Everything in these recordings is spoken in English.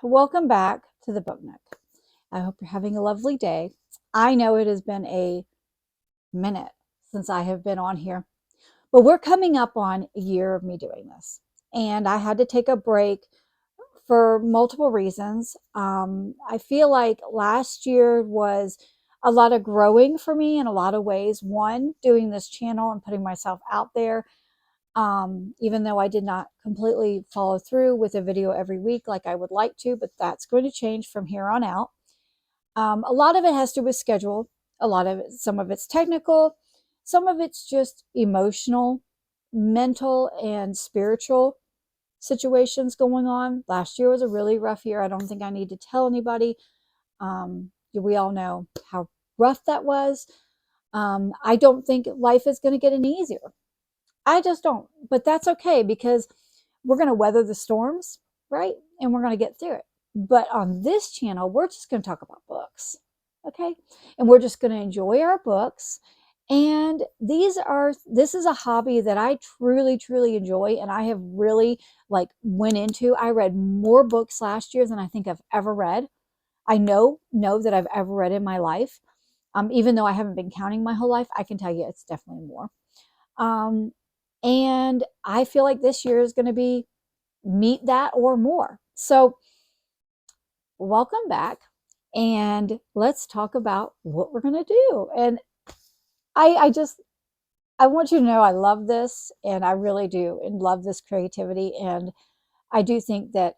welcome back to the Book Nook. I hope you're having a lovely day. I know it has been a minute since I have been on here, but we're coming up on a year of me doing this. And I had to take a break for multiple reasons. I feel like last year was a lot of growing for me in a lot of ways. One, doing this channel and putting myself out there. Even though I did not completely follow through with a video every week like I would like to, but that's going to change from here on out. A lot of it has to do with schedule. Some of it's technical, some of it's just emotional, mental, and spiritual situations going on. Last year was a really rough year. I don't think I need to tell anybody. We all know how rough that was. I don't think life is going to get any easier. I just don't. But that's okay because we're going to weather the storms, right? And we're going to get through it. But on this channel, we're just going to talk about books, okay? And we're just going to enjoy our books. And this is a hobby that I truly, truly enjoy. And I have really went into. I read more books last year than I think I've ever read. I know that I've ever read in my life. Even though I haven't been counting my whole life, I can tell you it's definitely more. And I feel like this year is going to meet that or more. So welcome back, and let's talk about what we're going to do. And I want you to know I love this, and I really do, and love this creativity. And I do think that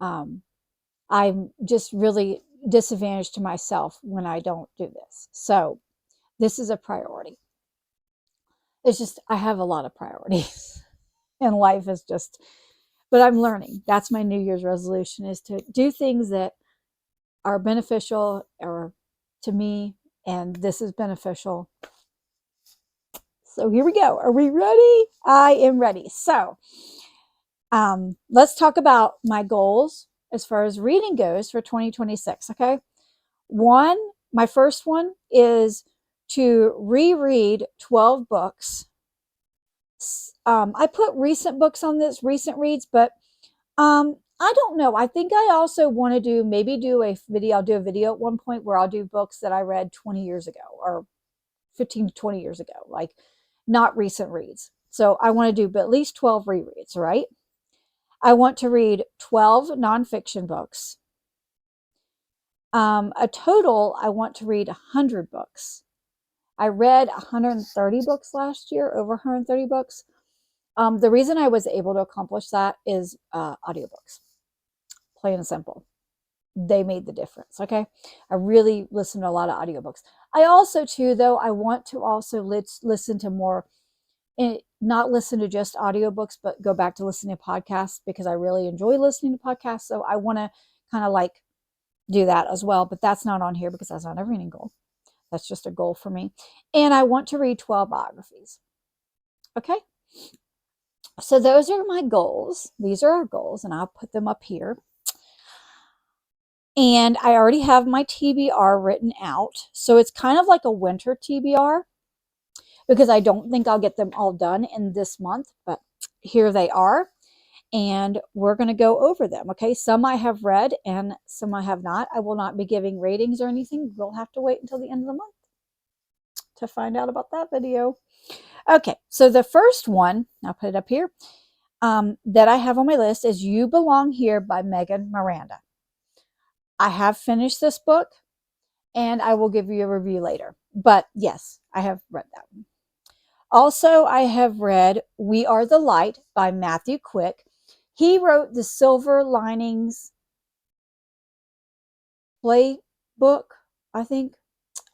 I'm just really disadvantaged to myself when I don't do this. So this is a priority. It's just, I have a lot of priorities and life is just, but I'm learning. That's my New Year's resolution, is to do things that are beneficial or to me. And this is beneficial. So here we go. Are we ready? I am ready. So let's talk about my goals as far as reading goes for 2026. Okay. My first one is to reread 12 books. I put recent books on this, recent reads, but I don't know. I think I also want to do a video. I'll do a video at one point where I'll do books that I read 20 years ago or 15 to 20 years ago, like not recent reads. So I want to do at least 12 rereads, right? I want to read 12 nonfiction books. A total, I want to read 100 books. I read 130 books last year, over 130 books. The reason I was able to accomplish that is audiobooks. Plain and simple. They made the difference, okay? I really listen to a lot of audiobooks. I also, too, though, I want to also listen to more, not listen to just audiobooks, but go back to listening to podcasts because I really enjoy listening to podcasts. So I want to kind of do that as well, but that's not on here because that's not a reading goal. That's just a goal for me. And I want to read 12 biographies. Okay? So those are my goals. These are our goals, and I'll put them up here. And I already have my TBR written out. So it's kind of like a winter TBR because I don't think I'll get them all done in this month, but here they are. And we're going to go over them, okay? Some I have read and some I have not. I will not be giving ratings or anything. We'll have to wait until the end of the month to find out about that video. Okay, so the first one, I'll put it up here, that I have on my list is You Belong Here by Megan Miranda. I have finished this book, and I will give you a review later. But yes, I have read that one. Also, I have read We Are the Light by Matthew Quick. He wrote the Silver Linings Playbook, I think.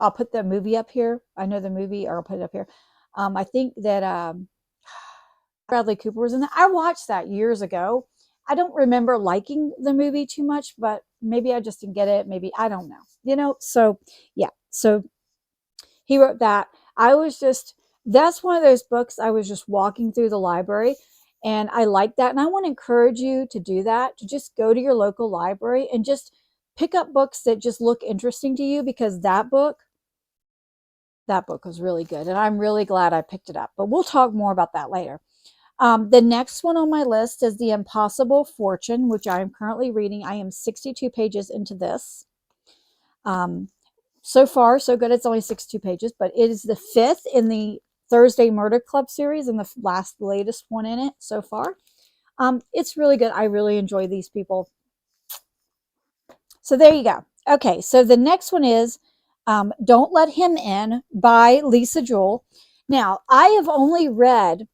I'll put the movie up here. I know the movie, or I'll put it up here. I think that Bradley Cooper was in that. I watched that years ago. I don't remember liking the movie too much, but maybe I just didn't get it. Maybe, I don't know. So yeah. So he wrote that. That's one of those books I was just walking through the library, and I like that. And I want to encourage you to do that, to just go to your local library and just pick up books that just look interesting to you, because that book was really good. And I'm really glad I picked it up, but we'll talk more about that later. The next one on my list is The Impossible Fortune, which I am currently reading. I am 62 pages into this. So far, so good. It's only 62 pages, but it is the fifth in the Thursday Murder Club series and the latest one in it so far. It's really good. I really enjoy these people. So there you go. Okay, so the next one is Don't Let Him In by Lisa Jewell. Now, I have only read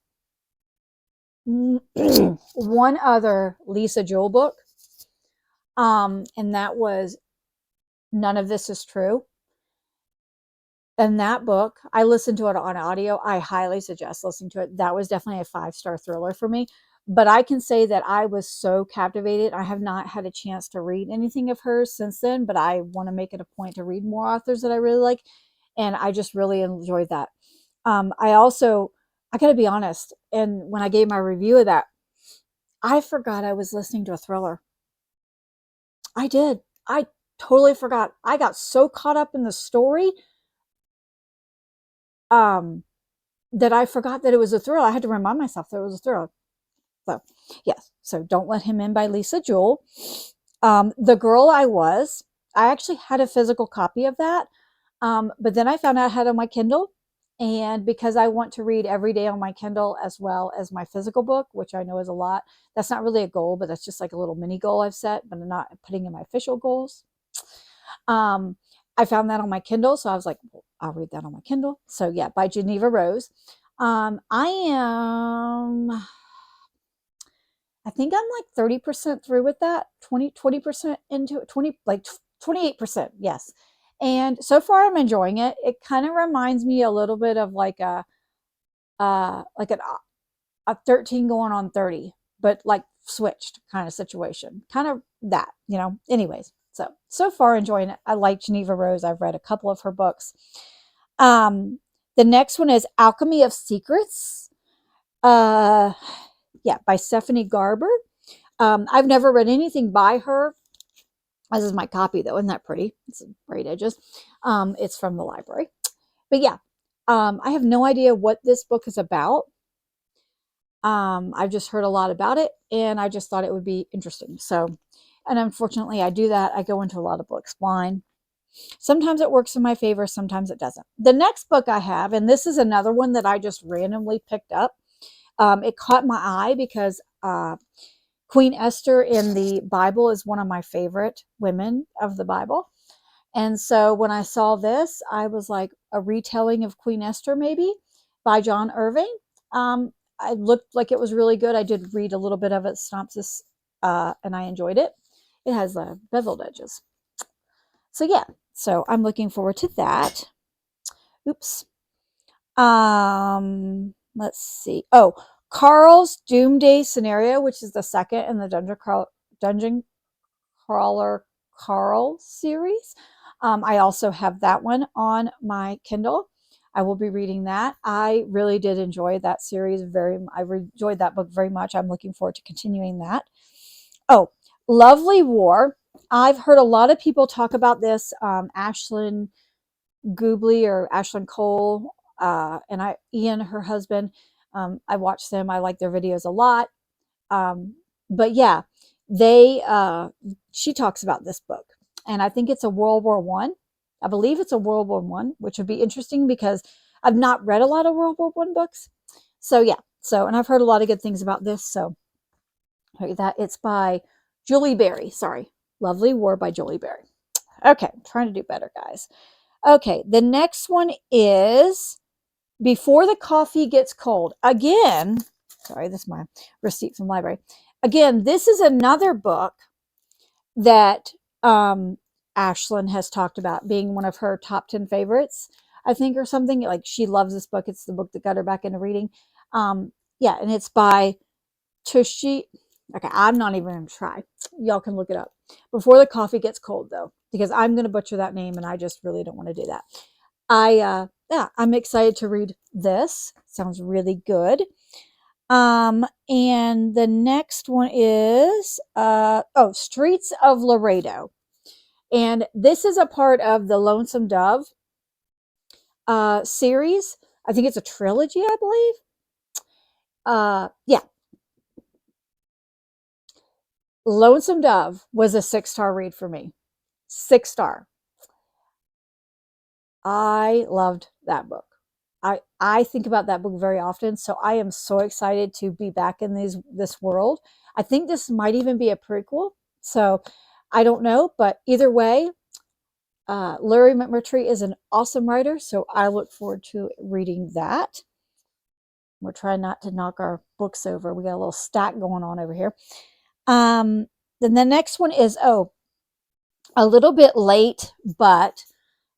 one other Lisa Jewell book, and that was None of This Is True. And that book, I listened to it on audio. I highly suggest listening to it. That was definitely a 5-star thriller for me. But I can say that I was so captivated. I have not had a chance to read anything of hers since then, but I want to make it a point to read more authors that I really like. And I just really enjoyed that. I got to be honest, and when I gave my review of that, I forgot I was listening to a thriller. I did. I totally forgot. I got so caught up in the story that I forgot that it was a thriller. I had to remind myself that it was a thriller. So, yes. So, Don't Let Him In by Lisa Jewell. The Girl I Was. I actually had a physical copy of that, but then I found out I had it on my Kindle. And because I want to read every day on my Kindle as well as my physical book, which I know is a lot, that's not really a goal, but that's just like a little mini goal I've set, but I'm not putting in my official goals. I found that on my Kindle, so I was like, well, I'll read that on my Kindle. So yeah, by Geneva Rose. I think I'm like 30% through with that, 20% into it, 28%, yes. And so far I'm enjoying it. It kind of reminds me a little bit of like a 13 going on 30, but like switched kind of situation. Kind of that, Anyways, so far enjoying it. I like Geneva Rose. I've read a couple of her books. The next one is Alchemy of Secrets. By Stephanie Garber. I've never read anything by her. This is my copy, though. Isn't that pretty? It's bright edges. It's from the library. But yeah, I have no idea what this book is about. I've just heard a lot about it, and I just thought it would be interesting. So, and unfortunately, I do that. I go into a lot of books blind. Sometimes it works in my favor, sometimes it doesn't. The next book I have, and this is another one that I just randomly picked up. It caught my eye because Queen Esther in the Bible is one of my favorite women of the Bible. And so when I saw this, I was like, a retelling of Queen Esther, maybe, by John Irving. It looked like it was really good. I did read a little bit of it, synopsis, and I enjoyed it. It has beveled edges. So yeah, so I'm looking forward to that. Oops. Let's see. Oh, Carl's Doomsday Scenario, which is the second in the Dungeon Crawler Carl series. I also have that one on my Kindle. I will be reading that. I really did enjoy that series I enjoyed that book very much. I'm looking forward to continuing that. Oh, Lovely War. I've heard a lot of people talk about this. Ashlyn Goobley or Ashlyn Cole, and Ian, her husband. I watch them. I like their videos a lot. But yeah, she talks about this book, and I think it's a World War One. I believe it's a World War One, which would be interesting because I've not read a lot of World War One books. So yeah, and I've heard a lot of good things about this. So that it's by Julie Berry. Sorry, Lovely War by Julie Berry. Okay, I'm trying to do better, guys. Okay, the next one is Before the Coffee Gets Cold. Again, sorry, this is my receipt from the library. Again, this is another book that Ashlyn has talked about being one of her top 10 favorites, I think, or something. Like, she loves this book. It's the book that got her back into reading. Yeah, and it's by Tushy. Okay, I'm not even going to try. Y'all can look it up. Before the Coffee Gets Cold, though, because I'm going to butcher that name, and I just really don't want to do that. I'm excited to read this. Sounds really good. And the next one is Streets of Laredo. And this is a part of the Lonesome Dove series. I think it's a trilogy, I believe. Yeah, Lonesome Dove was a 6-star read for me. 6-star. I loved that book. I think about that book very often, so I am so excited to be back in this world. I think this might even be a prequel, so I don't know, but either way, Larry McMurtry is an awesome writer, so I look forward to reading that. We're trying not to knock our books over. We got a little stack going on over here. Then the next one is, a little bit late, but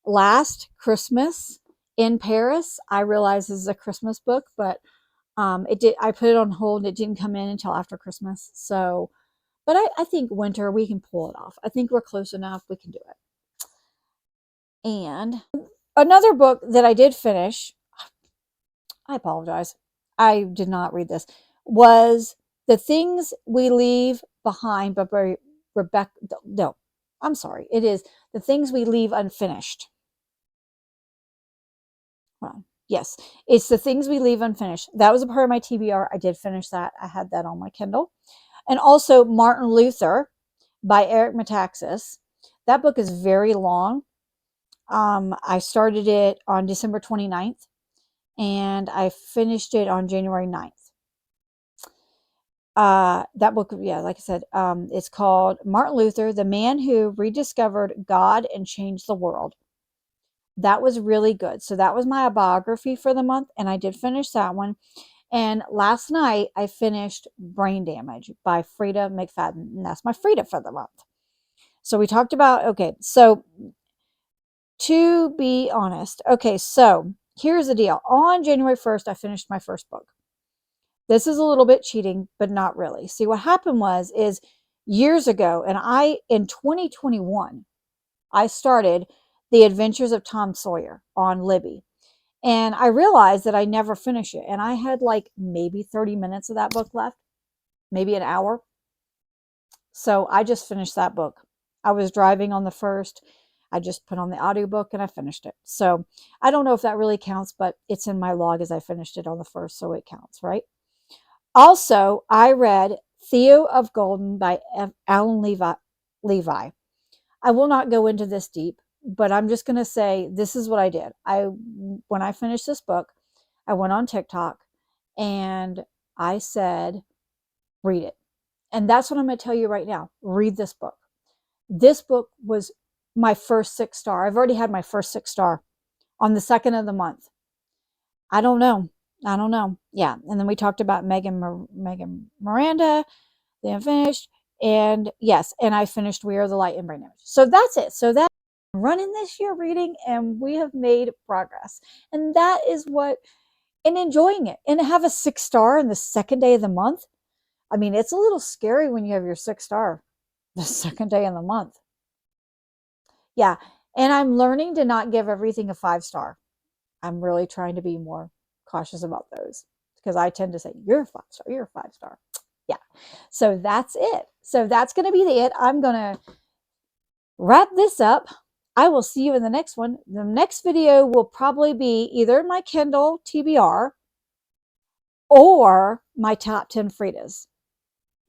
Last Christmas in Paris. I realize this is a Christmas book, but I put it on hold and it didn't come in until after Christmas. So, but I think winter, we can pull it off. I think we're close enough. We can do it. And another book that I did finish, I apologize. I did not read this, was The Things We Leave Behind by Rebecca. No, I'm sorry. It is The Things We Leave Unfinished. Well, yes, it's The Things We Leave Unfinished. That was a part of my TBR. I did finish that. I had that on my Kindle. And also Martin Luther by Eric Metaxas. That book is very long. I started it on December 29th and I finished it on January 9th. That book, yeah, like I said, it's called Martin Luther, the Man Who Rediscovered God and Changed the World. That was really good. So that was my biography for the month, and I did finish that one. And last night I finished Brain Damage by Frida McFadden, and that's my Frida for the month. So we talked about, okay, so to be honest, okay, so here's the deal. On January 1st, I finished my first book. This is a little bit cheating, but not really. See, what happened is years ago, and in 2021, I started The Adventures of Tom Sawyer on Libby. And I realized that I never finished it. And I had like maybe 30 minutes of that book left, maybe an hour. So I just finished that book. I was driving on the first. I just put on the audiobook and I finished it. So I don't know if that really counts, but it's in my log as I finished it on the first, so it counts, right? Also, I read Theo of Golden by Alan Levi. I will not go into this deep, but I'm just going to say this is what I did. When I finished this book, I went on TikTok and I said, read it. And that's what I'm going to tell you right now. Read this book. This book was my first 6-star. I've already had my first 6-star on the 2nd of the month. I don't know. Yeah. And then we talked about Megan Miranda, the Unfinished. And yes, and I finished We Are the Light and Brain Damage. So that's it. So that's running this year reading, and we have made progress. And that is what, and enjoying it. And to have a 6-star in the second day of the month. I mean, it's a little scary when you have your 6-star the second day of the month. Yeah. And I'm learning to not give everything a 5-star. I'm really trying to be more cautious about those because I tend to say, you're a 5-star, you're a 5-star. Yeah. So that's it. So that's going to be it. I'm going to wrap this up. I will see you in the next one. The next video will probably be either my Kindle TBR or my top 10 Fridas.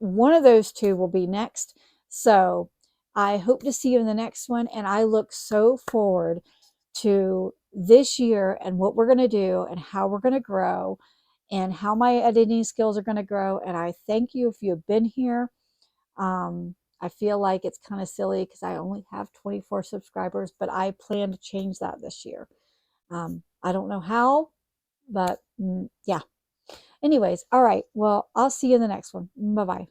One of those two will be next. So I hope to see you in the next one. And I look so forward to this year and what we're going to do and how we're going to grow and how my editing skills are going to grow. And I thank you if you've been here. I feel like it's kind of silly because I only have 24 subscribers, but I plan to change that this year. I don't know how, but yeah. Anyways, all right. Well, I'll see you in the next one. Bye-bye.